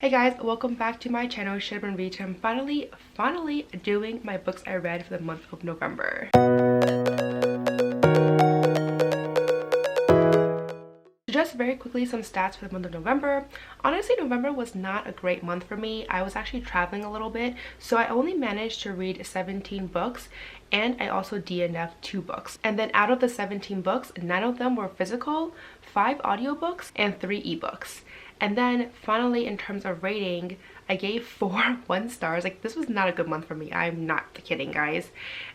Hey guys, welcome back to my channel, Should Have Been Read. I'm finally doing my books I read for the month of November. Just very quickly, some stats for the month of November. Honestly, November was not a great month for me. I was actually traveling a little bit, so I only managed to read 17 books, and I also DNF'd 2 books. And then out of the 17 books, 9 of them were physical, 5 audiobooks, and 3 ebooks. And then finally, in terms of rating, I gave 4 1 stars. Like, this was not a good month for me. I'm not kidding, guys.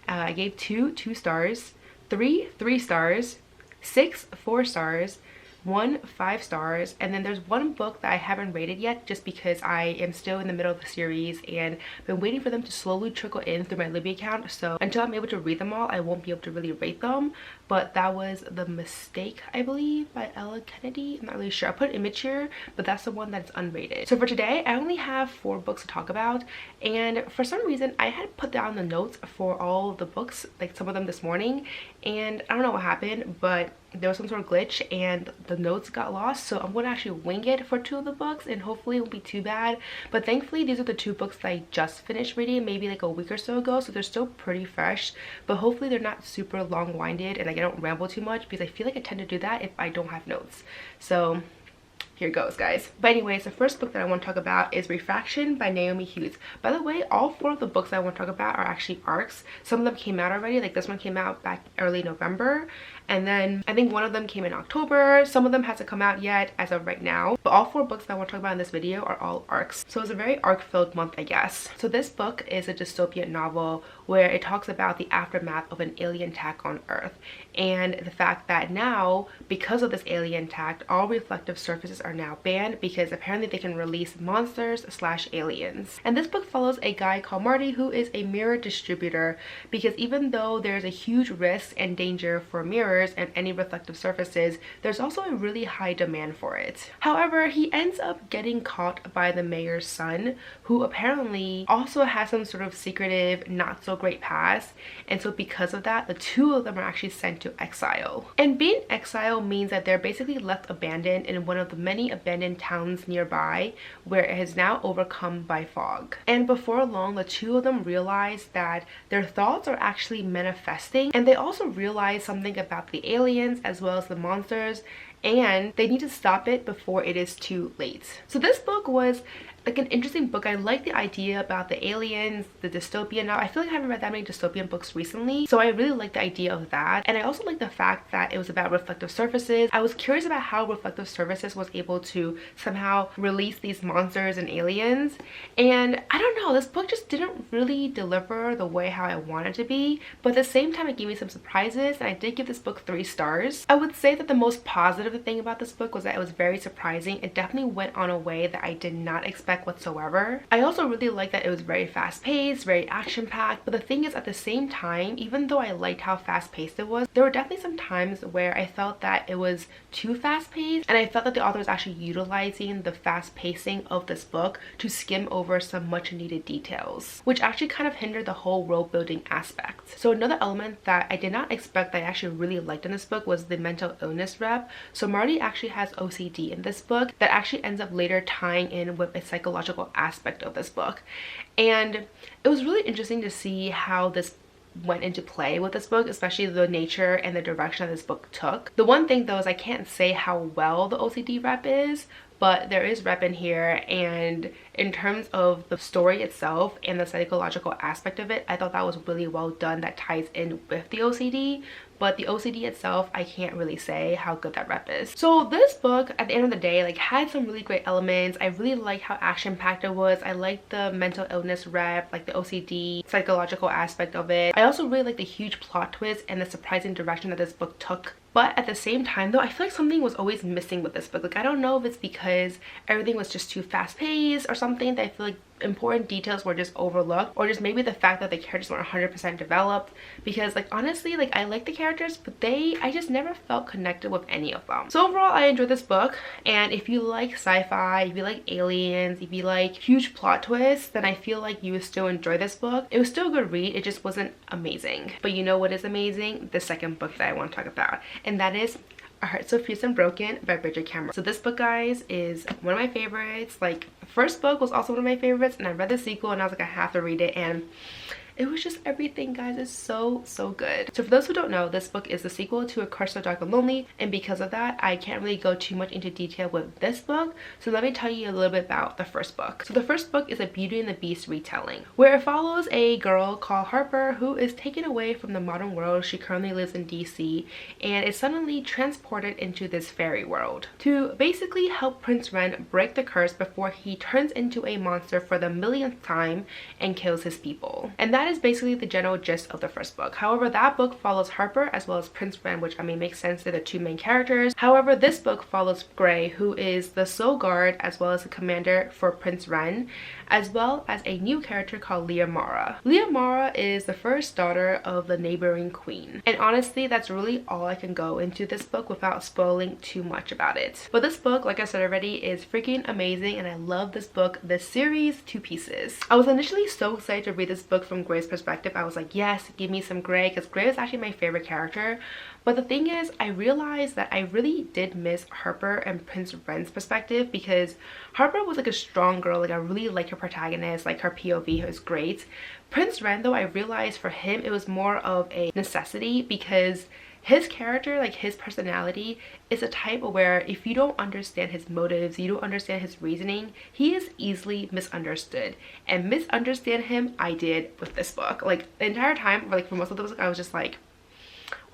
I gave 2 stars, 3 3 stars, 6 4 stars, 1 5 stars, and then there's one book that I haven't rated yet just because I am still in the middle of the series and been waiting for them to slowly trickle in through my Libby account. So until I'm able to read them all, I won't be able to really rate them. But that was The Mistake, I believe, by Ella Kennedy. I'm not really sure. I put an image here, but that's the one that's unrated. So for today, I only have 4 books to talk about, and for some reason I had put down the notes for all the books, like some of them this morning, and I don't know what happened, but there was some sort of glitch and the notes got lost. So I'm going to actually wing it for 2 of the books, and hopefully it won't be too bad. But thankfully these are the 2 books that I just finished reading maybe like a week or so ago, so they're still pretty fresh, but hopefully they're not super long-winded and like I don't ramble too much, because I feel like I tend to do that if I don't have notes. So here goes, guys. But anyways, the first book that I want to talk about is Refraction by Naomi Hughes. By the way, all 4 of the books that I want to talk about are actually arcs. Some of them came out already, like this one came out back early November, and then I think one of them came in October. Some of them hasn't come out yet as of right now, but all 4 books that I want to talk about in this video are all arcs. So it's a very arc-filled month, I guess. So this book is a dystopian novel where it talks about the aftermath of an alien attack on Earth, and the fact that now, because of this alien attack, all reflective surfaces are now banned because apparently they can release monsters / aliens. And this book follows a guy called Marty who is a mirror distributor, because even though there's a huge risk and danger for mirrors and any reflective surfaces, there's also a really high demand for it. However, he ends up getting caught by the mayor's son, who apparently also has some sort of secretive, not so great past, and so because of that, the 2 of them are actually sent to exile. And being exiled means that they're basically left abandoned in one of the many abandoned towns nearby, where it is now overcome by fog. And before long, the 2 of them realize that their thoughts are actually manifesting, and they also realize something about the aliens as well as the monsters, and they need to stop it before it is too late. So this book was like an interesting book. I like the idea about the aliens, the dystopian. Now I feel like I haven't read that many dystopian books recently, so I really like the idea of that. And I also like the fact that it was about reflective surfaces. I was curious about how reflective surfaces was able to somehow release these monsters and aliens, and I don't know, this book just didn't really deliver the way how I wanted it to be, but at the same time it gave me some surprises, and I did give this book 3 stars. I would say that the most positive thing about this book was that it was very surprising. It definitely went on a way that I did not expect whatsoever. I also really liked that it was very fast-paced, very action-packed, but the thing is, at the same time, even though I liked how fast-paced it was, there were definitely some times where I felt that it was too fast-paced, and I felt that the author was actually utilizing the fast pacing of this book to skim over some much-needed details, which actually kind of hindered the whole world-building aspect. So another element that I did not expect that I actually really liked in this book was the mental illness rep. So Marty actually has OCD in this book that actually ends up later tying in with a psychological aspect of this book, and it was really interesting to see how this went into play with this book, especially the nature and the direction that this book took. The one thing though is I can't say how well the OCD rep is, but there is rep in here, and in terms of the story itself and the psychological aspect of it, I thought that was really well done. That ties in with the OCD, but the OCD itself, I can't really say how good that rep is. So this book, at the end of the day, like, had some really great elements. I really liked how action-packed it was. I liked the mental illness rep, like the OCD psychological aspect of it. I also really liked the huge plot twist and the surprising direction that this book took. But at the same time though, I feel like something was always missing with this book. Like, I don't know if it's because everything was just too fast-paced or something, that I feel like important details were just overlooked, or just maybe the fact that the characters weren't 100% developed, because like honestly, like, I like the characters, but I just never felt connected with any of them. So overall, I enjoyed this book, and if you like sci-fi, if you like aliens, if you like huge plot twists, then I feel like you would still enjoy this book. It was still a good read, it just wasn't amazing. But you know what is amazing? The second book that I want to talk about, and that is A Heart So Fierce and Broken by Bridget Cameron. So this book, guys, is one of my favorites. Like, the first book was also one of my favorites, and I read the sequel and I was like, I have to read it, and it was just everything, guys. It's so good. So for those who don't know, this book is the sequel to A Curse So Dark and Lonely, and because of that, I can't really go too much into detail with this book. So let me tell you a little bit about the first book. So the first book is a Beauty and the Beast retelling, where it follows a girl called Harper who is taken away from the modern world. She currently lives in DC and is suddenly transported into this fairy world to basically help Prince Ren break the curse before he turns into a monster for the millionth time and kills his people. And that is basically the general gist of the first book. However, that book follows Harper as well as Prince Ren, which I mean makes sense, they're the two main characters. However, this book follows Gray, who is the sole guard as well as the commander for Prince Ren, as well as a new character called Leah Mara. Leah Mara is the first daughter of the neighboring queen. And honestly, that's really all I can go into this book without spoiling too much about it. But this book, like I said already, is freaking amazing, and I love this book, this series, to pieces. I was initially so excited to read this book from Gray's perspective. I was like, yes, give me some Gray, because Gray is actually my favorite character. But the thing is, I realized that I really did miss Harper and Prince Ren's perspective, because Harper was like a strong girl. Like, I really like her protagonist, like her POV was great. Prince Ren, though, I realized for him it was more of a necessity, because his character, like his personality, is a type where if you don't understand his motives, you don't understand his reasoning, he is easily misunderstood. And misunderstand him, I did with this book. Like, the entire time, like for most of the book, I was just like,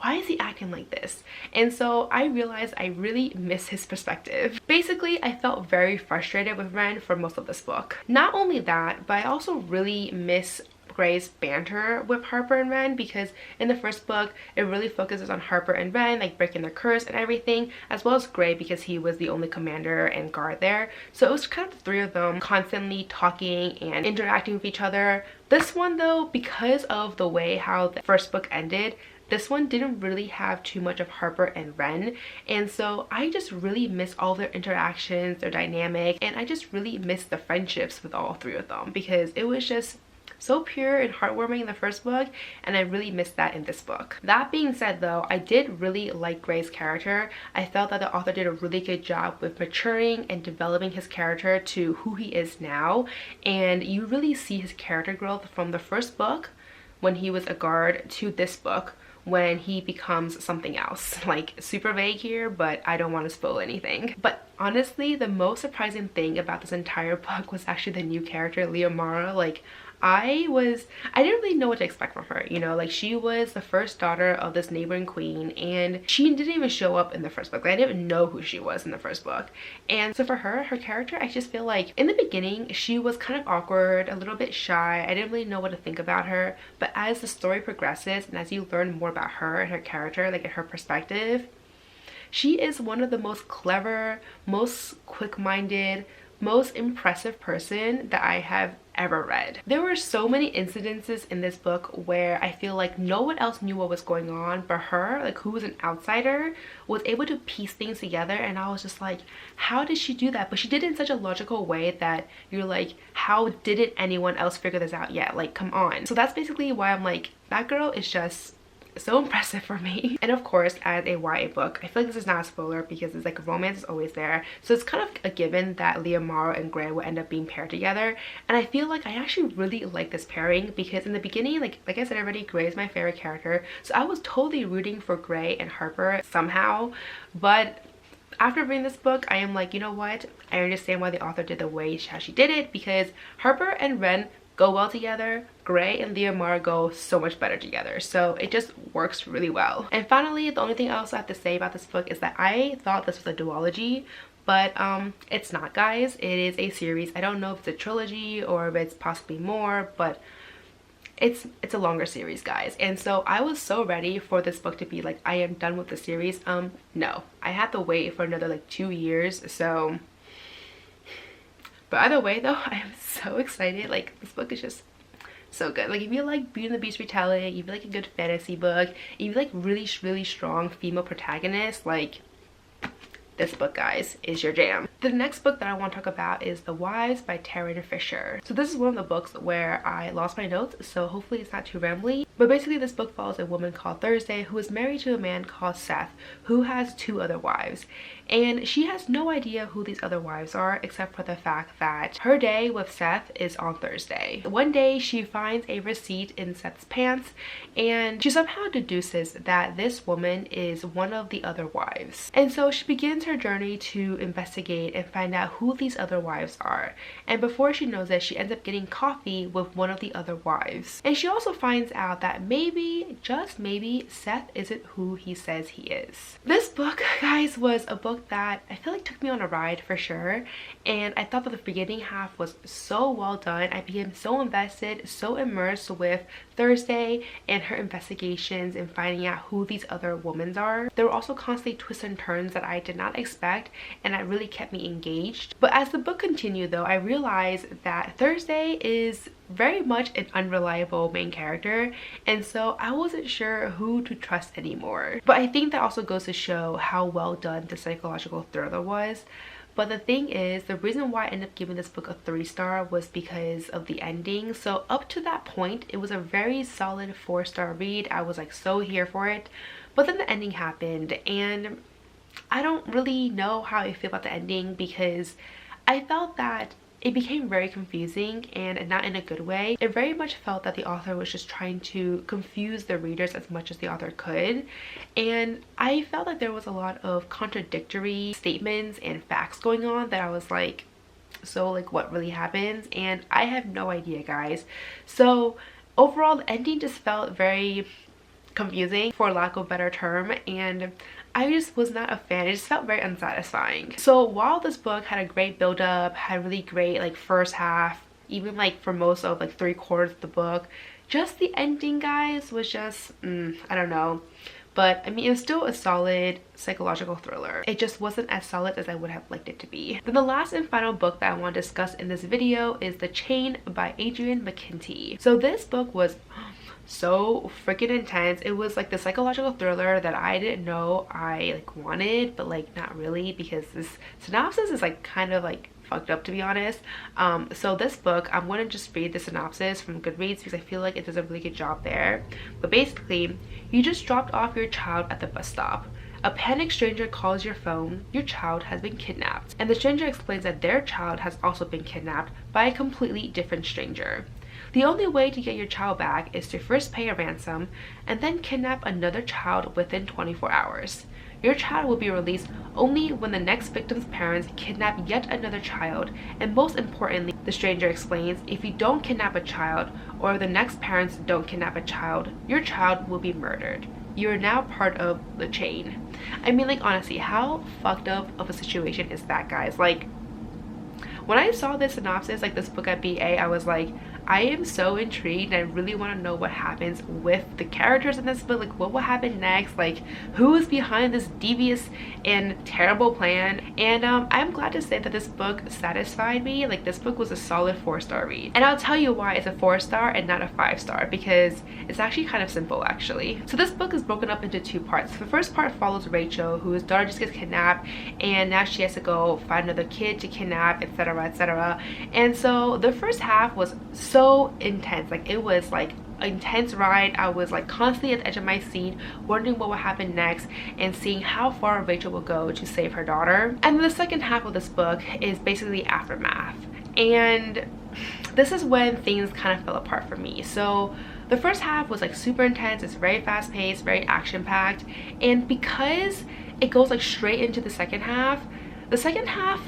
why is he acting like this? And so I realized I really miss his perspective. Basically, I felt very frustrated with Ren for most of this book. Not only that, but I also really miss Gray's banter with Harper and Ren, because in the first book it really focuses on Harper and Ren like breaking their curse and everything, as well as Gray because he was the only commander and guard there. So it was kind of the three of them constantly talking and interacting with each other. This one, though, because of the way how the first book ended, this one didn't really have too much of Harper and Ren, and so I just really miss all their interactions, their dynamic, and I just really miss the friendships with all three of them, because it was just so pure and heartwarming in the first book, and I really missed that in this book. That being said, though, I did really like Gray's character. I felt that the author did a really good job with maturing and developing his character to who he is now, and you really see his character growth from the first book when he was a guard to this book when he becomes something else. Like, super vague here, but I don't want to spoil anything. But honestly, the most surprising thing about this entire book was actually the new character, Leah Mara. Like, I didn't really know what to expect from her, you know. Like, she was the first daughter of this neighboring queen, and she didn't even show up in the first book. Like, I didn't even know who she was in the first book. And so for her character, I just feel like in the beginning she was kind of awkward, a little bit shy. I didn't really know what to think about her, but as the story progresses and as you learn more about her and her character, like in her perspective, she is one of the most clever, most quick-minded, most impressive person that I have ever read. There were so many incidences in this book where I feel like no one else knew what was going on, but her, like, who was an outsider, was able to piece things together, and I was just like, how did she do that? But she did it in such a logical way that you're like, how didn't anyone else figure this out yet? Like, come on. So that's basically why I'm like, that girl is just so impressive for me. And of course, as a YA book, I feel like this is not a spoiler because it's like romance is always there, so it's kind of a given that Leah Mara and Gray will end up being paired together. And I feel like I actually really like this pairing, because in the beginning, like I said already, Gray is my favorite character, so I was totally rooting for Gray and Harper somehow. But after reading this book, I am like, you know what, I understand why the author did the way how she did it, because Harper and Ren go well together, Gray and Leah Mara go so much better together, so it just works really well. And finally, the only thing else I have to say about this book is that I thought this was a duology, but it's not, guys. It is a series. I don't know if it's a trilogy or if it's possibly more, but it's a longer series, guys. And so I was so ready for this book to be like, I am done with the series. No, I had to wait for another like 2 years, so. But either way, though, I am so excited. Like, this book is just so good. Like, if you like Beauty and the Beast retelling, if you like a good fantasy book, if you like really strong female protagonists, like, this book, guys, is your jam. The next book that I want to talk about is The Wives by Taryn Fisher. So this is one of the books where I lost my notes, so hopefully it's not too rambly. But basically this book follows a woman called Thursday who is married to a man called Seth, who has 2 other wives. And she has no idea who these other wives are, except for the fact that her day with Seth is on Thursday. One day she finds a receipt in Seth's pants, and she somehow deduces that this woman is one of the other wives. And so she begins her journey to investigate and find out who these other wives are. And before she knows it, she ends up getting coffee with one of the other wives. And she also finds out that maybe, just maybe, Seth isn't who he says he is. This book, guys, was a book that I feel like took me on a ride for sure, and I thought that the beginning half was so well done. I became so invested, so immersed with Thursday and her investigations and finding out who these other women are. There were also constantly twists and turns that I did not expect, and that really kept me engaged. But as the book continued though, I realized that Thursday is very much an unreliable main character, and so I wasn't sure who to trust anymore. But I think that also goes to show how well done the psychological thriller was. But the thing is, the reason why I ended up giving this book a 3-star was because of the ending. So up to that point, it was a very solid 4-star read. I was like so here for it. But then the ending happened, and I don't really know how I feel about the ending, because I felt that it became very confusing, and not in a good way. It very much felt that the author was just trying to confuse the readers as much as the author could, and I felt like there was a lot of contradictory statements and facts going on that I was like, so like what really happens? And I have no idea, guys. So overall, the ending just felt very confusing, for lack of a better term, and I just was not a fan. It just felt very unsatisfying. So while this book had a great build-up, had really great like first half, even like for most of like 3/4 of the book, just the ending, guys, was just I don't know. But I mean, it was still a solid psychological thriller. It just wasn't as solid as I would have liked it to be. Then the last and final book that I want to discuss in this video is The Chain by Adrian McKinty. So this book was so freaking intense. It was like the psychological thriller that I didn't know I like wanted, but like not really, because this synopsis is like kind of like fucked up, to be honest. So this book, I'm going to just read the synopsis from Goodreads because I feel like it does a really good job there. But basically, you just dropped off your child at the bus stop. A panicked stranger calls your phone. Your child has been kidnapped. And the stranger explains that their child has also been kidnapped by a completely different stranger. The only way to get your child back is to first pay a ransom and then kidnap another child within 24 hours. Your child will be released only when the next victim's parents kidnap yet another child, and most importantly, the stranger explains, if you don't kidnap a child, or the next parents don't kidnap a child, your child will be murdered. You are now part of the chain. I mean, like, honestly, how fucked up of a situation is that, guys? Like, when I saw this synopsis, like this book at BA, I was like, I am so intrigued. I really want to know what happens with the characters in this book. Like, what will happen next? Like, who is behind this devious and terrible plan? And I'm glad to say that this book satisfied me. Like, this book was a solid 4-star read. And I'll tell you why it's a 4-star and not a 5-star, because it's actually kind of simple, actually. So this book is broken up into 2 parts. The first part follows Rachel, whose daughter just gets kidnapped, and now she has to go find another kid to kidnap, etc., etc. And so the first half was so intense. Like, it was like an intense ride. I was like constantly at the edge of my seat, wondering what would happen next and seeing how far Rachel will go to save her daughter. And then the second half of this book is basically aftermath, and this is when things kind of fell apart for me. So the first half was like super intense. It's very fast paced, very action packed, and because it goes like straight into the second half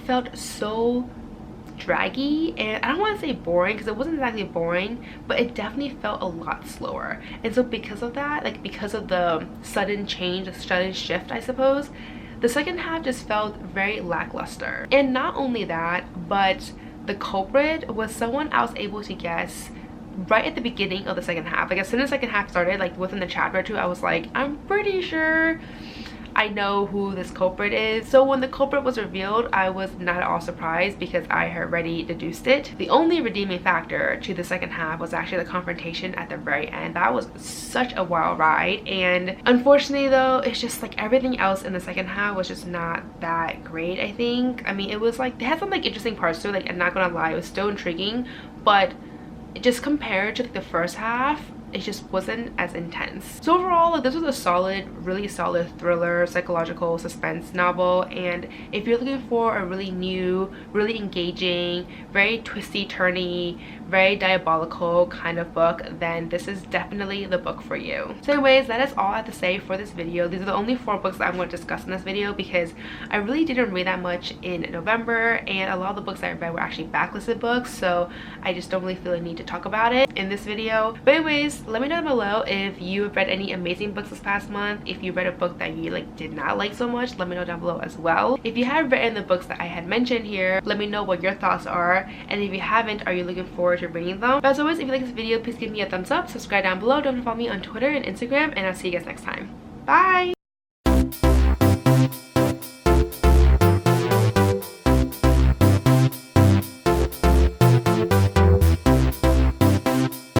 felt so draggy, and I don't want to say boring because it wasn't exactly boring, but it definitely felt a lot slower. And so because of that, like because of the sudden change, the sudden shift, I suppose, the second half just felt very lackluster. And not only that, but the culprit was someone I was able to guess right at the beginning of the second half. Like, as soon as the second half started, like within the chapter or two, I was like, I'm pretty sure I know who this culprit is. So when the culprit was revealed, I was not at all surprised because I had already deduced it. The only redeeming factor to the second half was actually the confrontation at the very end. That was such a wild ride, and unfortunately though, it's just like everything else in the second half was just not that great, I think. I mean, it was like, they had some like interesting parts to it, like, I'm not gonna lie, it was still intriguing, but just compared to like the first half, it just wasn't as intense. So overall, like, this was a solid, really solid thriller, psychological suspense novel, and if you're looking for a really new, really engaging, very twisty turny, very diabolical kind of book, then this is definitely the book for you. So anyways, that is all I have to say for this video. These are the only 4 books that I'm going to discuss in this video because I really didn't read that much in November, and a lot of the books I read were actually backlisted books, so I just don't really feel a need to talk about it in this video. But anyways, let me know down below if you have read any amazing books this past month. If you read a book that you like did not like so much, let me know down below as well. If you have read the books that I had mentioned here, let me know what your thoughts are, and if you haven't, are you looking forward to reading them? But as always, if you like this video, please give me a thumbs up, subscribe down below, don't forget to follow me on Twitter and Instagram, and I'll see you guys next time. Bye!